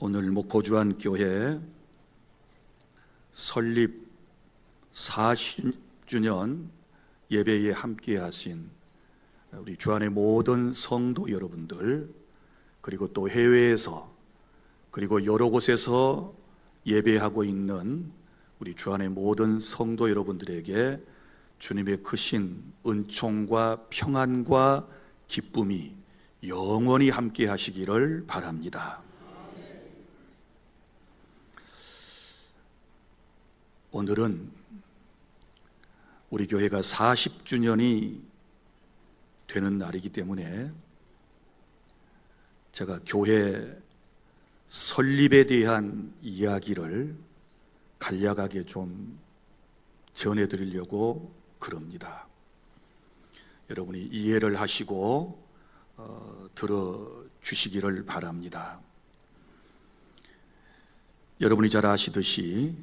오늘 목포주안교회 설립 40주년 예배에 함께 하신 우리 주안의 모든 성도 여러분들, 그리고 또 해외에서 그리고 여러 곳에서 예배하고 있는 우리 주안의 모든 성도 여러분들에게 주님의 크신 은총과 평안과 기쁨이 영원히 함께 하시기를 바랍니다. 오늘은 우리 교회가 40주년이 되는 날이기 때문에 제가 교회 설립에 대한 이야기를 간략하게 좀 전해드리려고 그럽니다. 여러분이 이해를 하시고 들어주시기를 바랍니다. 여러분이 잘 아시듯이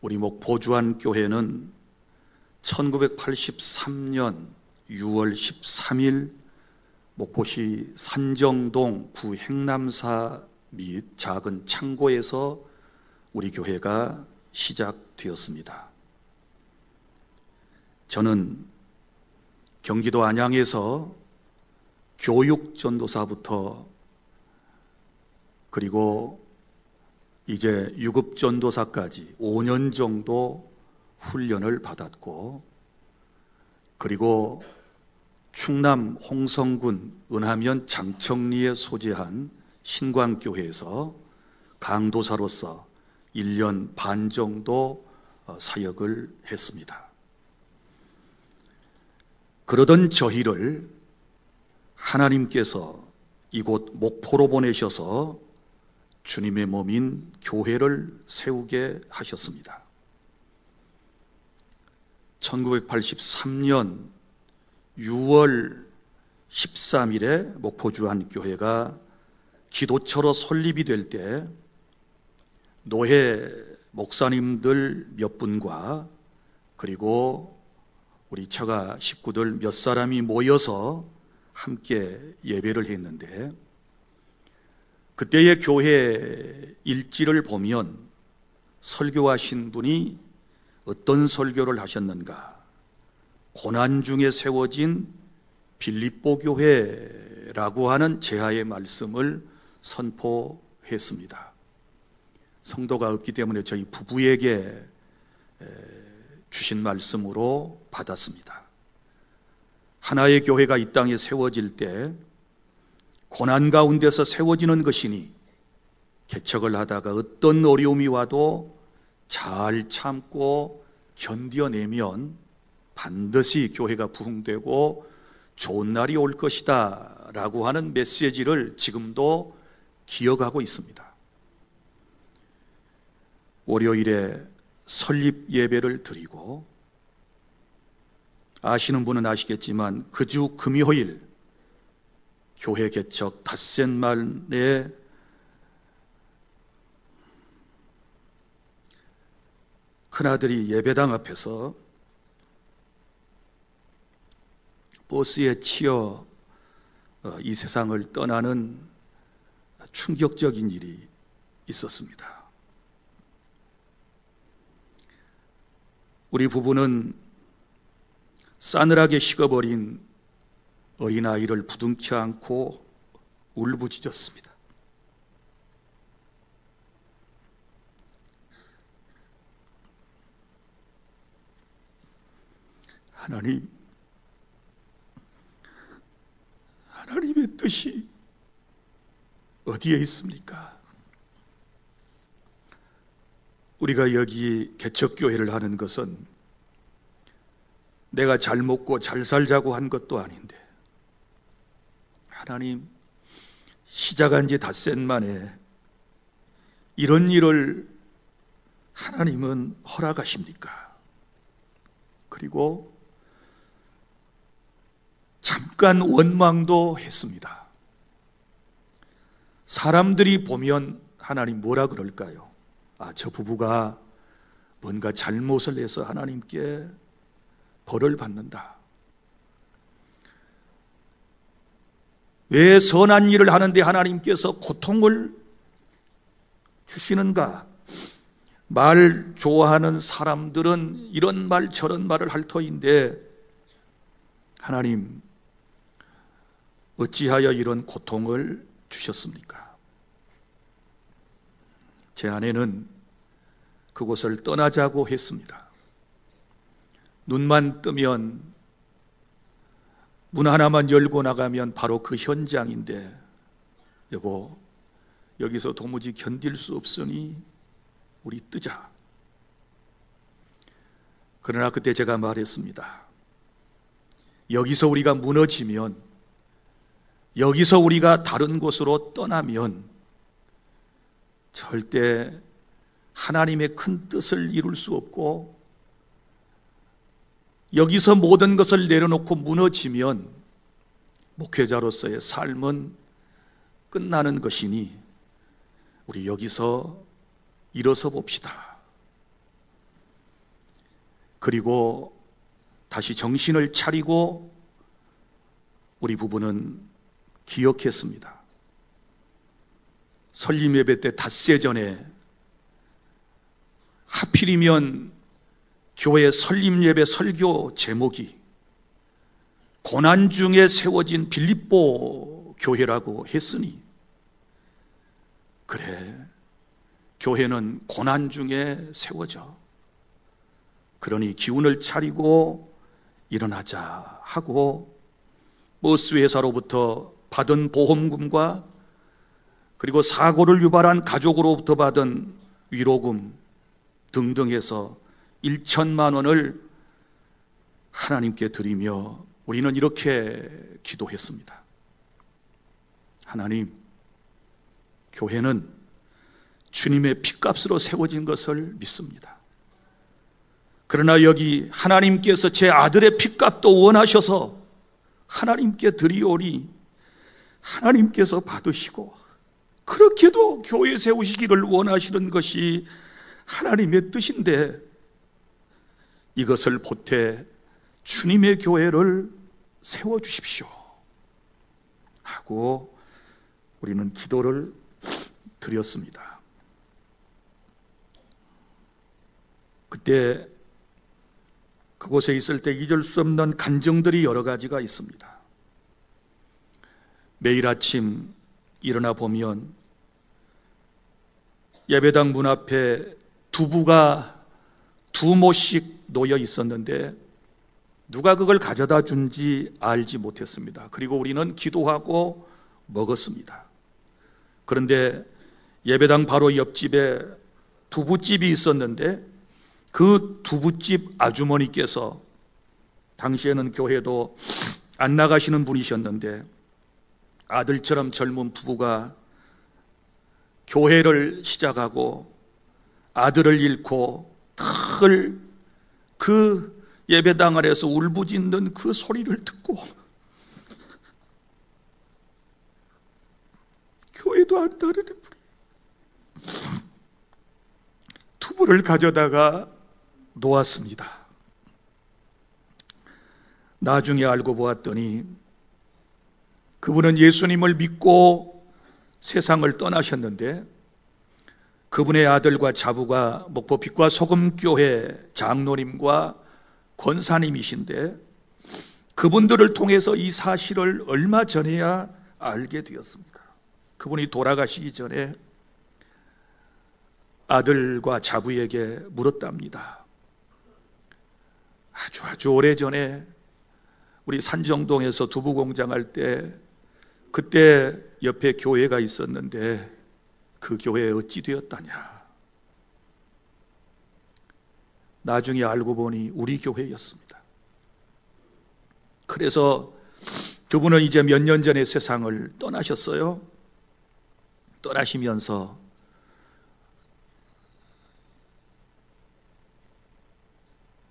우리 목포주안교회는 1983년 6월 13일 목포시 산정동 구 행남사 및 작은 창고에서 우리 교회가 시작되었습니다. 저는 경기도 안양에서 교육전도사부터 그리고 이제 유급전도사까지 5년 정도 훈련을 받았고, 그리고 충남 홍성군 은하면 장청리에 소재한 신광교회에서 강도사로서 1년 반 정도 사역을 했습니다. 그러던 저희를 하나님께서 이곳 목포로 보내셔서 주님의 몸인 교회를 세우게 하셨습니다. 1983년 6월 13일에 목포주안교회가 기도처로 설립이 될 때 노회 목사님들 몇 분과 그리고 우리 처가 식구들 몇 사람이 모여서 함께 예배를 했는데, 그때의 교회 일지를 보면 설교하신 분이 어떤 설교를 하셨는가? 고난 중에 세워진 빌립보 교회라고 하는 제하의 말씀을 선포했습니다. 성도가 없기 때문에 저희 부부에게 주신 말씀으로 받았습니다. 하나의 교회가 이 땅에 세워질 때 고난 가운데서 세워지는 것이니 개척을 하다가 어떤 어려움이 와도 잘 참고 견뎌내면 반드시 교회가 부흥되고 좋은 날이 올 것이다 라고 하는 메시지를 지금도 기억하고 있습니다. 월요일에 설립 예배를 드리고, 아시는 분은 아시겠지만 그 주 금요일 교회 개척 닷새 만에 큰아들이 예배당 앞에서 버스에 치여 이 세상을 떠나는 충격적인 일이 있었습니다. 우리 부부는 싸늘하게 식어버린 어린아이를 부둥켜 안고 울부짖었습니다. 하나님의 뜻이 어디에 있습니까? 우리가 여기 개척교회를 하는 것은 내가 잘 먹고 잘 살자고 한 것도 아닌데, 하나님, 시작한 지 닷새 만에 이런 일을 하나님은 허락하십니까? 그리고 잠깐 원망도 했습니다. 사람들이 보면 하나님 뭐라 그럴까요? 저 부부가 뭔가 잘못을 해서 하나님께 벌을 받는다. 왜 선한 일을 하는데 하나님께서 고통을 주시는가? 말 좋아하는 사람들은 이런 말 저런 말을 할 터인데, 하나님 어찌하여 이런 고통을 주셨습니까? 제 아내는 그곳을 떠나자고 했습니다. 눈만 뜨면, 문 하나만 열고 나가면 바로 그 현장인데, 여보, 여기서 도무지 견딜 수 없으니 우리 뜨자. 그러나 그때 제가 말했습니다. 여기서 우리가 무너지면, 여기서 우리가 다른 곳으로 떠나면 절대 하나님의 큰 뜻을 이룰 수 없고, 여기서 모든 것을 내려놓고 무너지면 목회자로서의 삶은 끝나는 것이니 우리 여기서 일어서 봅시다. 그리고 다시 정신을 차리고 우리 부부는 기억했습니다. 설립 예배 때 닷새 전에 하필이면 교회 설립 예배 설교 제목이 고난 중에 세워진 빌립보 교회라고 했으니, 그래, 교회는 고난 중에 세워져. 그러니 기운을 차리고 일어나자 하고, 버스 회사로부터 받은 보험금과 그리고 사고를 유발한 가족으로부터 받은 위로금 등등 해서 1천만 원을 하나님께 드리며 우리는 이렇게 기도했습니다. 하나님, 교회는 주님의 핏값으로 세워진 것을 믿습니다. 그러나 여기 하나님께서 제 아들의 핏값도 원하셔서 하나님께 드리오니 하나님께서 받으시고, 그렇게도 교회 세우시기를 원하시는 것이 하나님의 뜻인데, 이것을 보태 주님의 교회를 세워주십시오 하고 우리는 기도를 드렸습니다. 그때 그곳에 있을 때 잊을 수 없는 간증들이 여러 가지가 있습니다. 매일 아침 일어나 보면 예배당 문 앞에 두부가 두 모씩 놓여 있었는데 누가 그걸 가져다 준지 알지 못했습니다. 그리고 우리는 기도하고 먹었습니다. 그런데 예배당 바로 옆집에 두부집이 있었는데 그 두부집 아주머니께서, 당시에는 교회도 안 나가시는 분이셨는데 아들처럼 젊은 부부가 교회를 시작하고 아들을 잃고 늘 그 예배당 아래에서 울부짖는 그 소리를 듣고 교회도 안 따르는 분이 두부를 가져다가 놓았습니다. 나중에 알고 보았더니 그분은 예수님을 믿고 세상을 떠나셨는데, 그분의 아들과 자부가 목포 빛과 소금교회 장로님과 권사님이신데, 그분들을 통해서 이 사실을 얼마 전에야 알게 되었습니다. 그분이 돌아가시기 전에 아들과 자부에게 물었답니다. 아주 오래전에 우리 산정동에서 두부 공장할 때 그때 옆에 교회가 있었는데 그 교회에 어찌 되었다냐. 나중에 알고 보니 우리 교회였습니다. 그래서 그분은 이제 몇 년 전에 세상을 떠나셨어요. 떠나시면서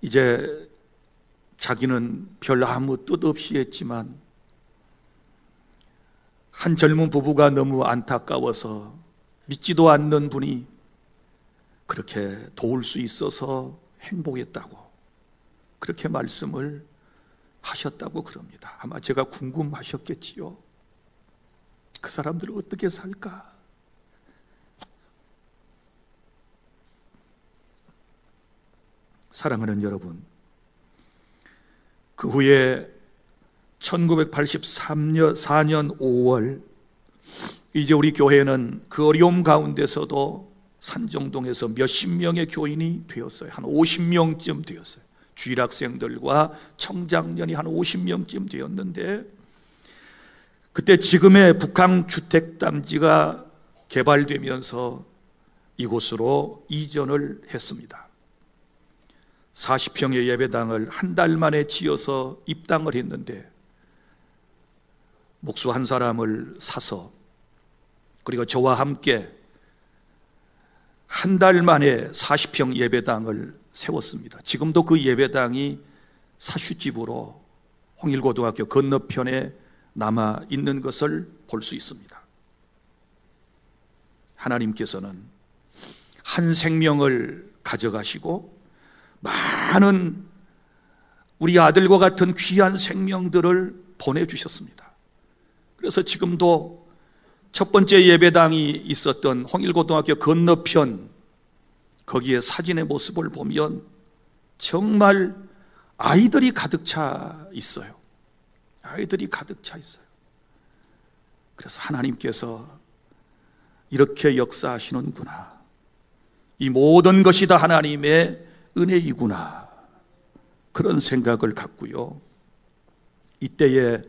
이제 자기는 별 아무 뜻 없이 했지만 한 젊은 부부가 너무 안타까워서 믿지도 않는 분이 그렇게 도울 수 있어서 행복했다고 그렇게 말씀을 하셨다고 그럽니다. 아마 제가 궁금하셨겠지요. 그 사람들은 어떻게 살까? 사랑하는 여러분, 그 후에 1984년 5월 이제 우리 교회는 그 어려움 가운데서도 산정동에서 몇십 명의 교인이 되었어요. 한 50명쯤 되었어요. 주일학생들과 청장년이 한 50명쯤 되었는데, 그때 지금의 북한 주택단지가 개발되면서 이곳으로 이전을 했습니다. 40평의 예배당을 한 달 만에 지어서 입당을 했는데, 목수 한 사람을 사서 그리고 저와 함께 한 달 만에 40평 예배당을 세웠습니다. 지금도 그 예배당이 사슈집으로 홍일고등학교 건너편에 남아 있는 것을 볼 수 있습니다. 하나님께서는 한 생명을 가져가시고 많은 우리 아들과 같은 귀한 생명들을 보내주셨습니다. 그래서 지금도 첫 번째 예배당이 있었던 홍일고등학교 건너편, 거기에 사진의 모습을 보면 정말 아이들이 가득 차 있어요. 아이들이 가득 차 있어요. 그래서 하나님께서 이렇게 역사하시는구나, 이 모든 것이 다 하나님의 은혜이구나, 그런 생각을 갖고요, 이때에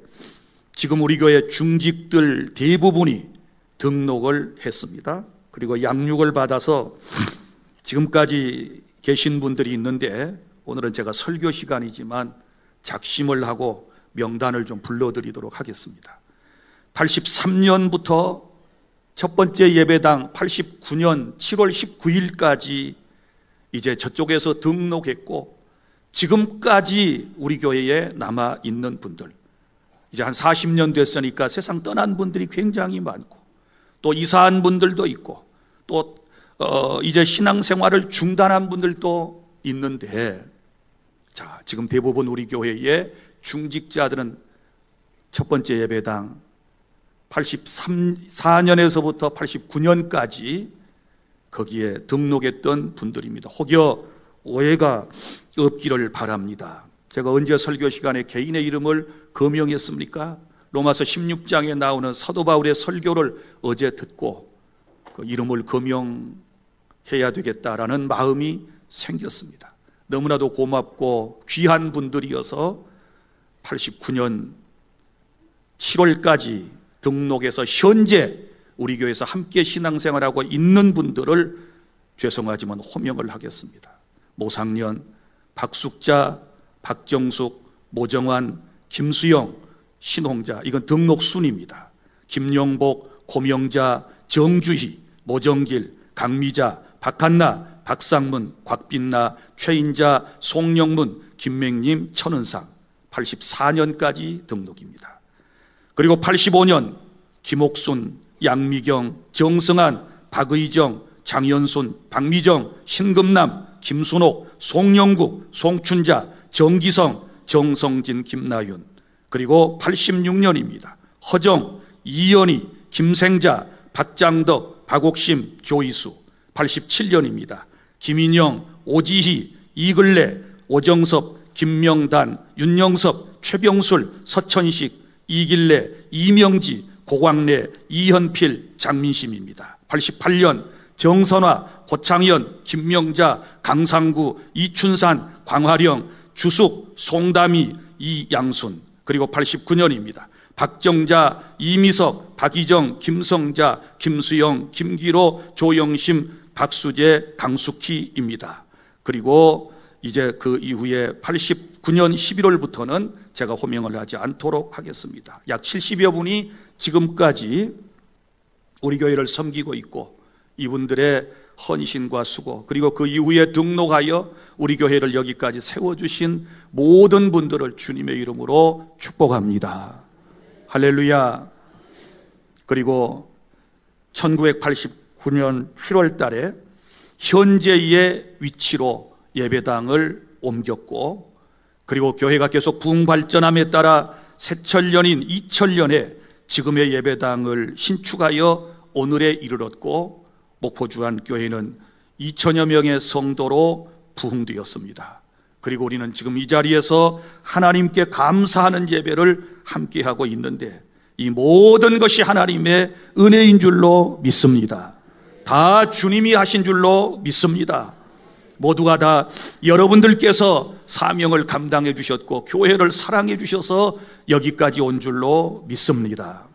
지금 우리 교회 중직들 대부분이 등록을 했습니다. 그리고 양육을 받아서 지금까지 계신 분들이 있는데, 오늘은 제가 설교 시간이지만 작심을 하고 명단을 좀 불러드리도록 하겠습니다. 83년부터 첫 번째 예배당 89년 7월 19일까지 이제 저쪽에서 등록했고, 지금까지 우리 교회에 남아 있는 분들, 이제 한 40년 됐으니까 세상 떠난 분들이 굉장히 많고, 또 이사한 분들도 있고, 또 이제 신앙생활을 중단한 분들도 있는데, 자, 지금 대부분 우리 교회의 중직자들은 첫 번째 예배당 84년에서부터 89년까지 거기에 등록했던 분들입니다. 혹여 오해가 없기를 바랍니다. 제가 언제 설교 시간에 개인의 이름을 거명했습니까? 로마서 16장에 나오는 사도 바울의 설교를 어제 듣고 그 이름을 거명해야 되겠다라는 마음이 생겼습니다. 너무나도 고맙고 귀한 분들이어서 89년 7월까지 등록해서 현재 우리 교회에서 함께 신앙생활하고 있는 분들을 죄송하지만 호명을 하겠습니다. 모상년, 박숙자, 박정숙, 모정환, 김수영, 신홍자, 이건 등록 순입니다. 김용복, 고명자, 정주희, 모정길, 강미자, 박한나, 박상문, 곽빛나, 최인자, 송영문, 김맹님, 천은상, 84년까지 등록입니다. 그리고 85년 김옥순, 양미경, 정승한, 박의정, 장현순, 박미정, 신금남, 김순옥, 송영국, 송춘자, 정기성, 정성진, 김나윤. 그리고 86년입니다. 허정, 이연희, 김생자, 박장덕, 박옥심, 조이수. 87년입니다. 김인영, 오지희, 이글래, 오정섭, 김명단, 윤영섭, 최병술, 서천식, 이길래, 이명지, 고광래, 이현필, 장민심입니다. 88년 정선화, 고창현, 김명자, 강상구, 이춘산, 광화령, 주숙, 송담이, 이양순. 그리고 89년입니다. 박정자, 이미석, 박희정, 김성자, 김수영, 김기로, 조영심, 박수재, 강숙희입니다. 그리고 이제 그 이후에 89년 11월부터는 제가 호명을 하지 않도록 하겠습니다. 약 70여 분이 지금까지 우리 교회를 섬기고 있고, 이분들의 헌신과 수고, 그리고 그 이후에 등록하여 우리 교회를 여기까지 세워주신 모든 분들을 주님의 이름으로 축복합니다. 할렐루야. 그리고 1989년 7월 달에 현재의 위치로 예배당을 옮겼고, 그리고 교회가 계속 부흥발전함에 따라 새천년인 2000년에 지금의 예배당을 신축하여 오늘에 이르렀고, 목포주안교회는 2000여 명의 성도로 부흥되었습니다. 그리고 우리는 지금 이 자리에서 하나님께 감사하는 예배를 함께하고 있는데 이 모든 것이 하나님의 은혜인 줄로 믿습니다. 다 주님이 하신 줄로 믿습니다. 모두가 다 여러분들께서 사명을 감당해 주셨고 교회를 사랑해 주셔서 여기까지 온 줄로 믿습니다.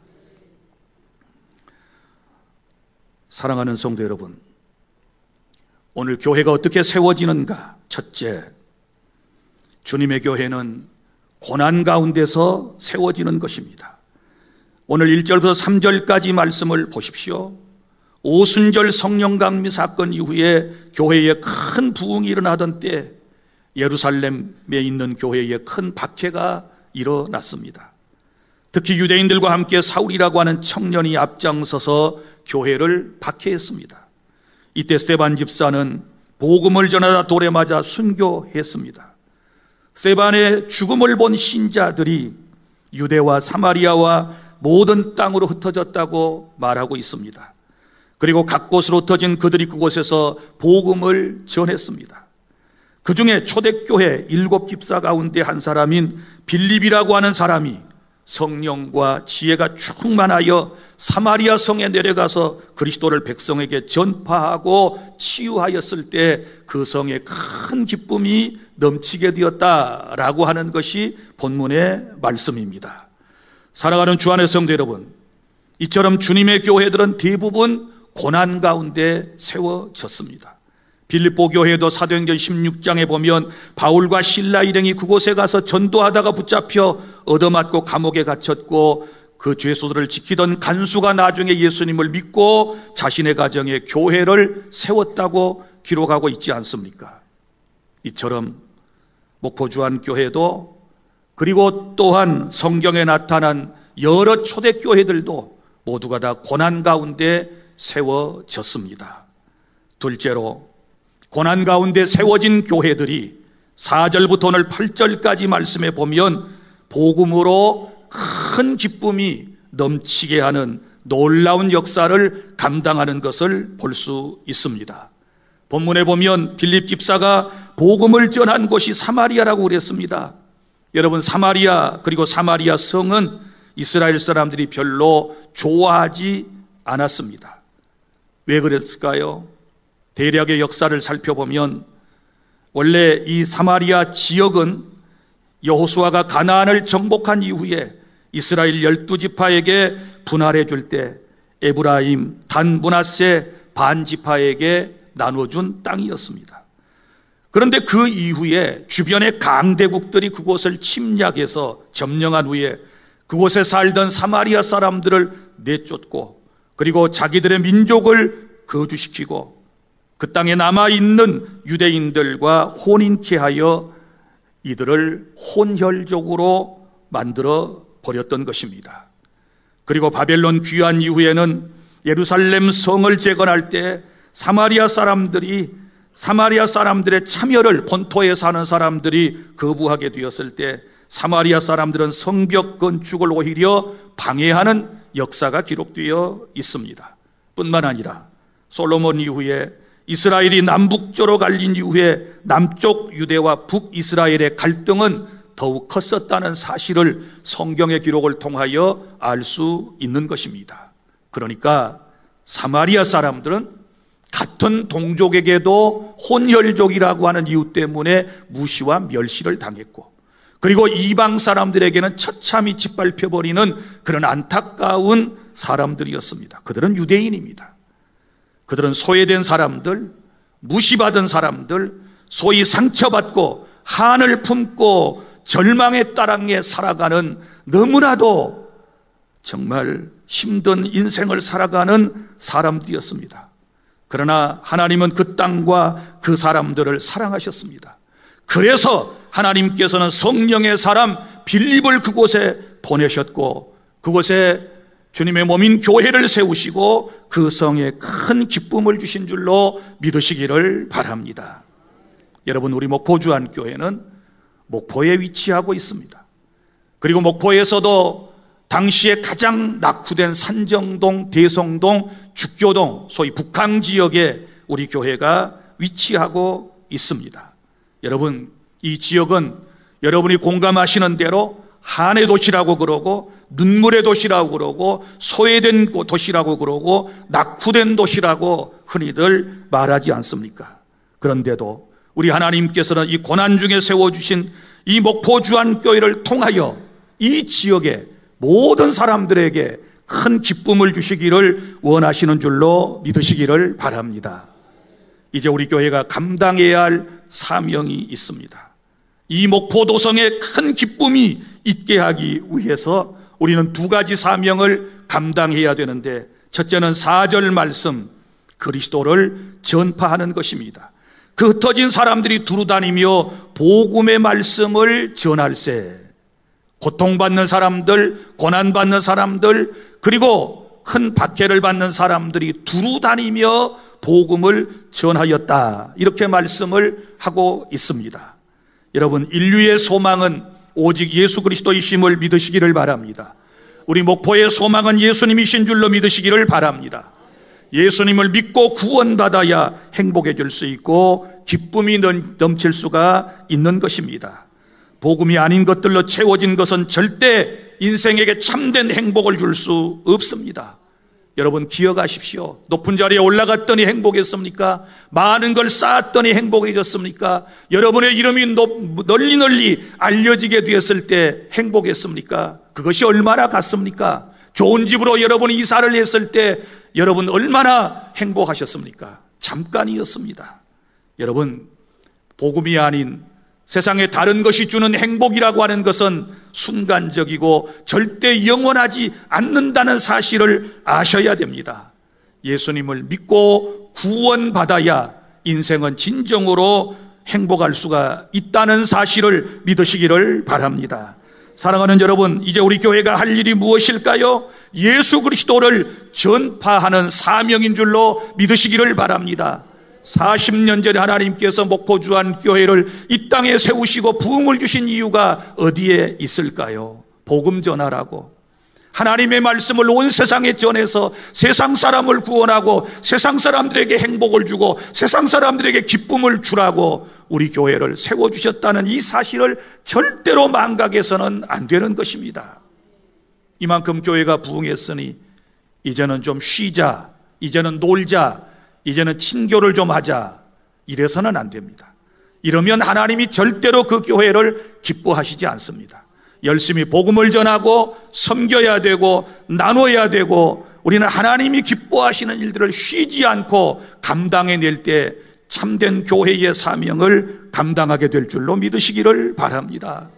사랑하는 성도 여러분, 오늘 교회가 어떻게 세워지는가? 첫째, 주님의 교회는 고난 가운데서 세워지는 것입니다. 오늘 1절부터 3절까지 말씀을 보십시오. 오순절 성령 강림 사건 이후에 교회에 큰 부흥이 일어나던 때 예루살렘에 있는 교회에 큰 박해가 일어났습니다. 특히 유대인들과 함께 사울이라고 하는 청년이 앞장서서 교회를 박해했습니다. 이때 스데반 집사는 복음을 전하다 돌에 맞아 순교했습니다. 스데반의 죽음을 본 신자들이 유대와 사마리아와 모든 땅으로 흩어졌다고 말하고 있습니다. 그리고 각 곳으로 흩어진 그들이 그곳에서 복음을 전했습니다. 그 중에 초대교회 7집사 가운데 한 사람인 빌립이라고 하는 사람이 성령과 지혜가 충만하여 사마리아 성에 내려가서 그리스도를 백성에게 전파하고 치유하였을 때 그 성에 큰 기쁨이 넘치게 되었다라고 하는 것이 본문의 말씀입니다. 사랑하는 주 안의 성도 여러분, 이처럼 주님의 교회들은 대부분 고난 가운데 세워졌습니다. 빌립보 교회도 사도행전 16장에 보면 바울과 실라 일행이 그곳에 가서 전도하다가 붙잡혀 얻어맞고 감옥에 갇혔고 그 죄수들을 지키던 간수가 나중에 예수님을 믿고 자신의 가정에 교회를 세웠다고 기록하고 있지 않습니까? 이처럼 목포주안교회도 그리고 또한 성경에 나타난 여러 초대교회들도 모두가 다 고난 가운데 세워졌습니다. 둘째로 고난 가운데 세워진 교회들이 4절부터 오늘 8절까지 말씀해 보면 복음으로 큰 기쁨이 넘치게 하는 놀라운 역사를 감당하는 것을 볼 수 있습니다. 본문에 보면 빌립 집사가 복음을 전한 곳이 사마리아라고 그랬습니다. 여러분, 사마리아 그리고 사마리아 성은 이스라엘 사람들이 별로 좋아하지 않았습니다. 왜 그랬을까요? 대략의 역사를 살펴보면 원래 이 사마리아 지역은 여호수아가 가나안을 정복한 이후에 이스라엘 12지파에게 분할해 줄 때 에브라임, 단, 므낫세 반지파에게 나눠준 땅이었습니다. 그런데 그 이후에 주변의 강대국들이 그곳을 침략해서 점령한 후에 그곳에 살던 사마리아 사람들을 내쫓고 그리고 자기들의 민족을 거주시키고 그 땅에 남아있는 유대인들과 혼인케 하여 이들을 혼혈족으로 만들어 버렸던 것입니다. 그리고 바벨론 귀환 이후에는 예루살렘 성을 재건할 때 사마리아 사람들의 참여를 본토에 사는 사람들이 거부하게 되었을 때 사마리아 사람들은 성벽 건축을 오히려 방해하는 역사가 기록되어 있습니다. 뿐만 아니라 솔로몬 이후에 이스라엘이 남북조로 갈린 이후에 남쪽 유대와 북이스라엘의 갈등은 더욱 컸었다는 사실을 성경의 기록을 통하여 알 수 있는 것입니다. 그러니까 사마리아 사람들은 같은 동족에게도 혼혈족이라고 하는 이유 때문에 무시와 멸시를 당했고, 그리고 이방 사람들에게는 처참히 짓밟혀버리는 그런 안타까운 사람들이었습니다. 그들은 유대인입니다. 그들은 소외된 사람들, 무시받은 사람들, 소위 상처받고 한을 품고 절망의 따랑에 살아가는 너무나도 정말 힘든 인생을 살아가는 사람들이었습니다. 그러나 하나님은 그 땅과 그 사람들을 사랑하셨습니다. 그래서 하나님께서는 성령의 사람 빌립을 그곳에 보내셨고 그곳에 주님의 몸인 교회를 세우시고 그 성에 큰 기쁨을 주신 줄로 믿으시기를 바랍니다. 여러분, 우리 목포주안교회는 목포에 위치하고 있습니다. 그리고 목포에서도 당시에 가장 낙후된 산정동, 대성동, 죽교동, 소위 북항 지역에 우리 교회가 위치하고 있습니다. 여러분, 이 지역은 여러분이 공감하시는 대로 한의 도시라고 그러고, 눈물의 도시라고 그러고, 소외된 도시라고 그러고, 낙후된 도시라고 흔히들 말하지 않습니까? 그런데도 우리 하나님께서는 이 고난 중에 세워주신 이 목포 주안교회를 통하여 이 지역의 모든 사람들에게 큰 기쁨을 주시기를 원하시는 줄로 믿으시기를 바랍니다. 이제 우리 교회가 감당해야 할 사명이 있습니다. 이 목포 도성에 큰 기쁨이 있게 하기 위해서 우리는 두 가지 사명을 감당해야 되는데, 첫째는 4절 말씀, 그리스도를 전파하는 것입니다. 그 흩어진 사람들이 두루다니며 복음의 말씀을 전할세. 고통받는 사람들, 고난받는 사람들, 그리고 큰 박해를 받는 사람들이 두루다니며 복음을 전하였다, 이렇게 말씀을 하고 있습니다. 여러분, 인류의 소망은 오직 예수 그리스도이심을 믿으시기를 바랍니다. 우리 목포의 소망은 예수님이신 줄로 믿으시기를 바랍니다. 예수님을 믿고 구원받아야 행복해질 수 있고 기쁨이 넘칠 수가 있는 것입니다. 복음이 아닌 것들로 채워진 것은 절대 인생에게 참된 행복을 줄 수 없습니다. 여러분, 기억하십시오. 높은 자리에 올라갔더니 행복했습니까? 많은 걸 쌓았더니 행복해졌습니까? 여러분의 이름이 널리 알려지게 되었을 때 행복했습니까? 그것이 얼마나 같습니까? 좋은 집으로 여러분이 이사를 했을 때 여러분 얼마나 행복하셨습니까? 잠깐이었습니다. 여러분, 복음이 아닌 세상에 다른 것이 주는 행복이라고 하는 것은 순간적이고 절대 영원하지 않는다는 사실을 아셔야 됩니다. 예수님을 믿고 구원받아야 인생은 진정으로 행복할 수가 있다는 사실을 믿으시기를 바랍니다. 사랑하는 여러분, 이제 우리 교회가 할 일이 무엇일까요? 예수 그리스도를 전파하는 사명인 줄로 믿으시기를 바랍니다. 40년 전에 하나님께서 목포 주안교회를 이 땅에 세우시고 부흥을 주신 이유가 어디에 있을까요? 복음 전하라고, 하나님의 말씀을 온 세상에 전해서 세상 사람을 구원하고 세상 사람들에게 행복을 주고 세상 사람들에게 기쁨을 주라고 우리 교회를 세워주셨다는 이 사실을 절대로 망각해서는 안 되는 것입니다. 이만큼 교회가 부흥했으니 이제는 좀 쉬자, 이제는 놀자, 이제는 친교를 좀 하자, 이래서는 안 됩니다. 이러면 하나님이 절대로 그 교회를 기뻐하시지 않습니다. 열심히 복음을 전하고 섬겨야 되고 나눠야 되고, 우리는 하나님이 기뻐하시는 일들을 쉬지 않고 감당해낼 때 참된 교회의 사명을 감당하게 될 줄로 믿으시기를 바랍니다.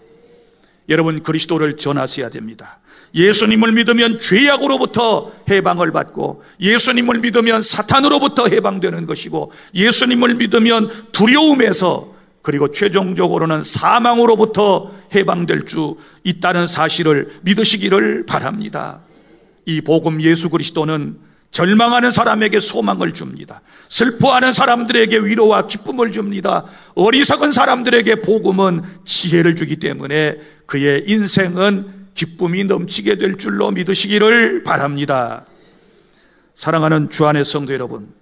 여러분, 그리스도를 전하셔야 됩니다. 예수님을 믿으면 죄악으로부터 해방을 받고, 예수님을 믿으면 사탄으로부터 해방되는 것이고, 예수님을 믿으면 두려움에서, 그리고 최종적으로는 사망으로부터 해방될 수 있다는 사실을 믿으시기를 바랍니다. 이 복음 예수 그리스도는 절망하는 사람에게 소망을 줍니다. 슬퍼하는 사람들에게 위로와 기쁨을 줍니다. 어리석은 사람들에게 복음은 지혜를 주기 때문에 그의 인생은 기쁨이 넘치게 될 줄로 믿으시기를 바랍니다. 사랑하는 주안의 성도 여러분,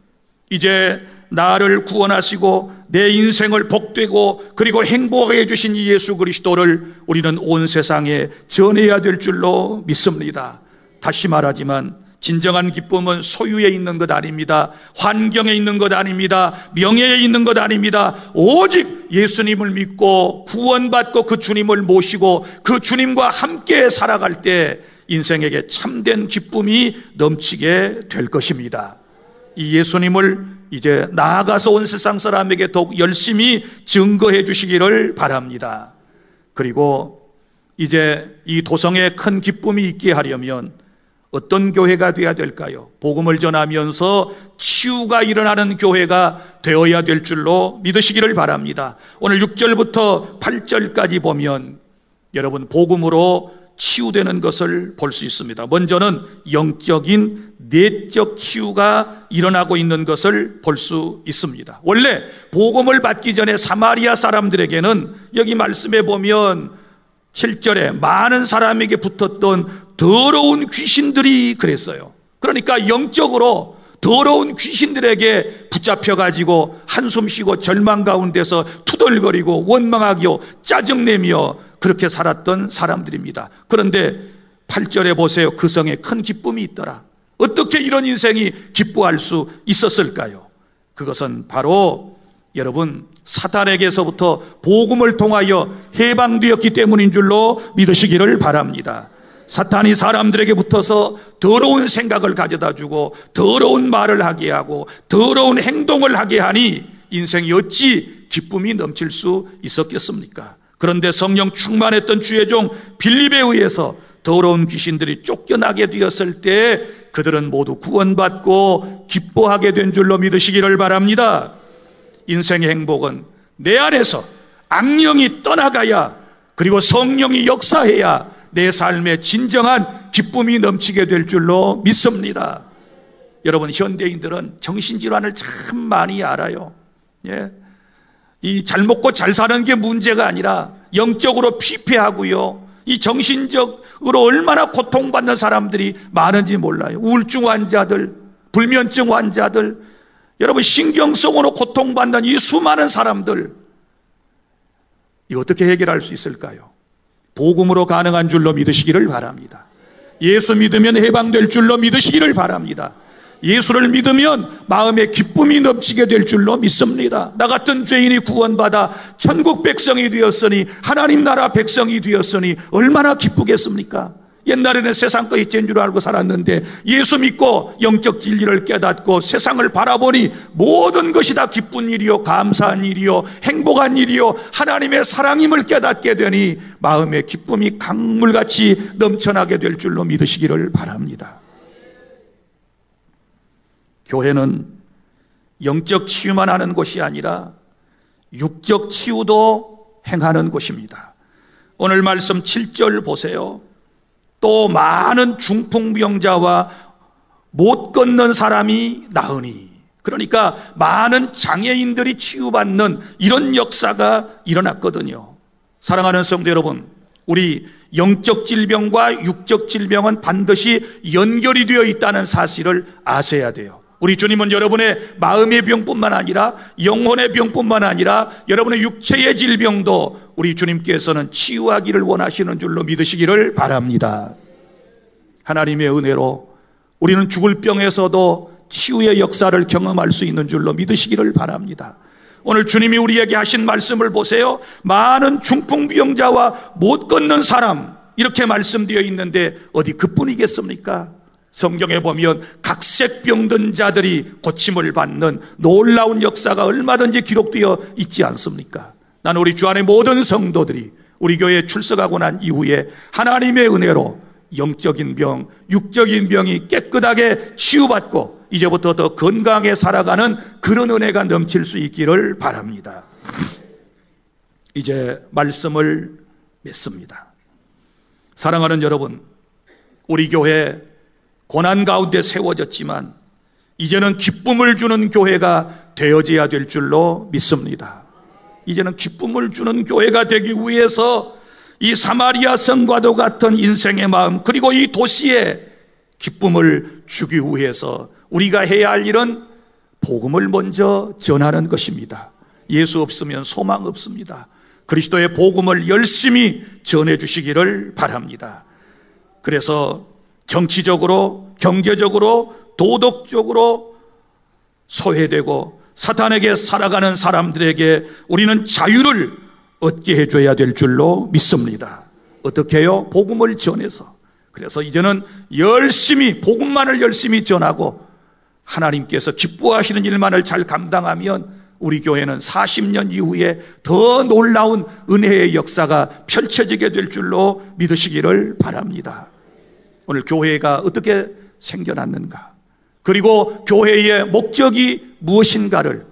이제 나를 구원하시고 내 인생을 복되고 그리고 행복하게 해주신 이 예수 그리스도를 우리는 온 세상에 전해야 될 줄로 믿습니다. 다시 말하지만 진정한 기쁨은 소유에 있는 것 아닙니다. 환경에 있는 것 아닙니다. 명예에 있는 것 아닙니다. 오직 예수님을 믿고 구원받고 그 주님을 모시고 그 주님과 함께 살아갈 때 인생에게 참된 기쁨이 넘치게 될 것입니다. 이 예수님을 이제 나아가서 온 세상 사람에게 더욱 열심히 증거해 주시기를 바랍니다. 그리고 이제 이 도성에 큰 기쁨이 있게 하려면 어떤 교회가 되어야 될까요? 복음을 전하면서 치유가 일어나는 교회가 되어야 될 줄로 믿으시기를 바랍니다. 오늘 6절부터 8절까지 보면 여러분, 복음으로 치유되는 것을 볼 수 있습니다. 먼저는 영적인 내적 치유가 일어나고 있는 것을 볼 수 있습니다. 원래 복음을 받기 전에 사마리아 사람들에게는 여기 말씀에 보면 7절에 많은 사람에게 붙었던 더러운 귀신들이 그랬어요. 그러니까 영적으로 더러운 귀신들에게 붙잡혀가지고 한숨 쉬고 절망 가운데서 투덜거리고 원망하며 짜증내며 그렇게 살았던 사람들입니다. 그런데 8절에 보세요. 그 성에 큰 기쁨이 있더라. 어떻게 이런 인생이 기뻐할 수 있었을까요? 그것은 바로 여러분 사탄에게서부터 복음을 통하여 해방되었기 때문인 줄로 믿으시기를 바랍니다. 사탄이 사람들에게 붙어서 더러운 생각을 가져다 주고 더러운 말을 하게 하고 더러운 행동을 하게 하니 인생이 어찌 기쁨이 넘칠 수 있었겠습니까? 그런데 성령 충만했던 주의 종 빌립에 의해서 더러운 귀신들이 쫓겨나게 되었을 때 그들은 모두 구원받고 기뻐하게 된 줄로 믿으시기를 바랍니다. 인생의 행복은 내 안에서 악령이 떠나가야, 그리고 성령이 역사해야 내 삶에 진정한 기쁨이 넘치게 될 줄로 믿습니다. 여러분, 현대인들은 정신질환을 참 많이 알아요. 예. 이 잘 먹고 잘 사는 게 문제가 아니라 영적으로 피폐하고요, 이 정신적으로 얼마나 고통받는 사람들이 많은지 몰라요. 우울증 환자들, 불면증 환자들, 여러분 신경성으로 고통받는 이 수많은 사람들, 이거 어떻게 해결할 수 있을까요? 복음으로 가능한 줄로 믿으시기를 바랍니다. 예수 믿으면 해방될 줄로 믿으시기를 바랍니다. 예수를 믿으면 마음에 기쁨이 넘치게 될 줄로 믿습니다. 나 같은 죄인이 구원받아 천국 백성이 되었으니, 하나님 나라 백성이 되었으니 얼마나 기쁘겠습니까? 옛날에는 세상 것이 죄인 줄 알고 살았는데 예수 믿고 영적 진리를 깨닫고 세상을 바라보니 모든 것이 다 기쁜 일이요, 감사한 일이요, 행복한 일이요, 하나님의 사랑임을 깨닫게 되니 마음의 기쁨이 강물같이 넘쳐나게 될 줄로 믿으시기를 바랍니다. 교회는 영적 치유만 하는 곳이 아니라 육적 치유도 행하는 곳입니다. 오늘 말씀 7절 보세요. 또 많은 중풍병자와 못 걷는 사람이 나으니, 그러니까 많은 장애인들이 치유받는 이런 역사가 일어났거든요. 사랑하는 성도 여러분, 우리 영적 질병과 육적 질병은 반드시 연결이 되어 있다는 사실을 아셔야 돼요. 우리 주님은 여러분의 마음의 병뿐만 아니라 영혼의 병뿐만 아니라 여러분의 육체의 질병도 우리 주님께서는 치유하기를 원하시는 줄로 믿으시기를 바랍니다. 하나님의 은혜로 우리는 죽을 병에서도 치유의 역사를 경험할 수 있는 줄로 믿으시기를 바랍니다. 오늘 주님이 우리에게 하신 말씀을 보세요. 많은 중풍병자와 못 걷는 사람, 이렇게 말씀되어 있는데 어디 그뿐이겠습니까? 성경에 보면 각색 병든 자들이 고침을 받는 놀라운 역사가 얼마든지 기록되어 있지 않습니까? 나는 우리 주 안의 모든 성도들이 우리 교회에 출석하고 난 이후에 하나님의 은혜로 영적인 병, 육적인 병이 깨끗하게 치유받고 이제부터 더 건강하게 살아가는 그런 은혜가 넘칠 수 있기를 바랍니다. 이제 말씀을 맺습니다. 사랑하는 여러분, 우리 교회 고난 가운데 세워졌지만 이제는 기쁨을 주는 교회가 되어져야 될 줄로 믿습니다. 이제는 기쁨을 주는 교회가 되기 위해서 이 사마리아 성과도 같은 인생의 마음, 그리고 이 도시에 기쁨을 주기 위해서 우리가 해야 할 일은 복음을 먼저 전하는 것입니다. 예수 없으면 소망 없습니다. 그리스도의 복음을 열심히 전해 주시기를 바랍니다. 그래서 정치적으로, 경제적으로, 도덕적으로 소외되고 사탄에게 살아가는 사람들에게 우리는 자유를 얻게 해줘야 될 줄로 믿습니다. 어떻게 해요? 복음을 전해서. 그래서 이제는 열심히 복음만을 열심히 전하고 하나님께서 기뻐하시는 일만을 잘 감당하면 우리 교회는 40년 이후에 더 놀라운 은혜의 역사가 펼쳐지게 될 줄로 믿으시기를 바랍니다. 오늘 교회가 어떻게 생겨났는가, 그리고 교회의 목적이 무엇인가를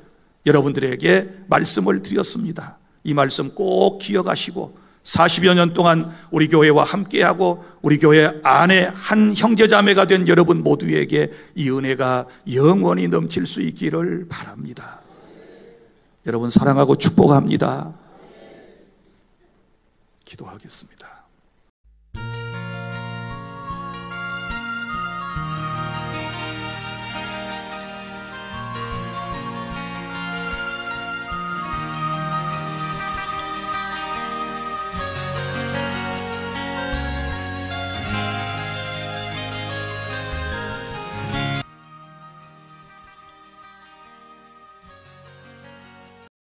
여러분들에게 말씀을 드렸습니다. 이 말씀 꼭 기억하시고 40여 년 동안 우리 교회와 함께하고 우리 교회 안에 한 형제자매가 된 여러분 모두에게 이 은혜가 영원히 넘칠 수 있기를 바랍니다. 여러분 사랑하고 축복합니다. 기도하겠습니다.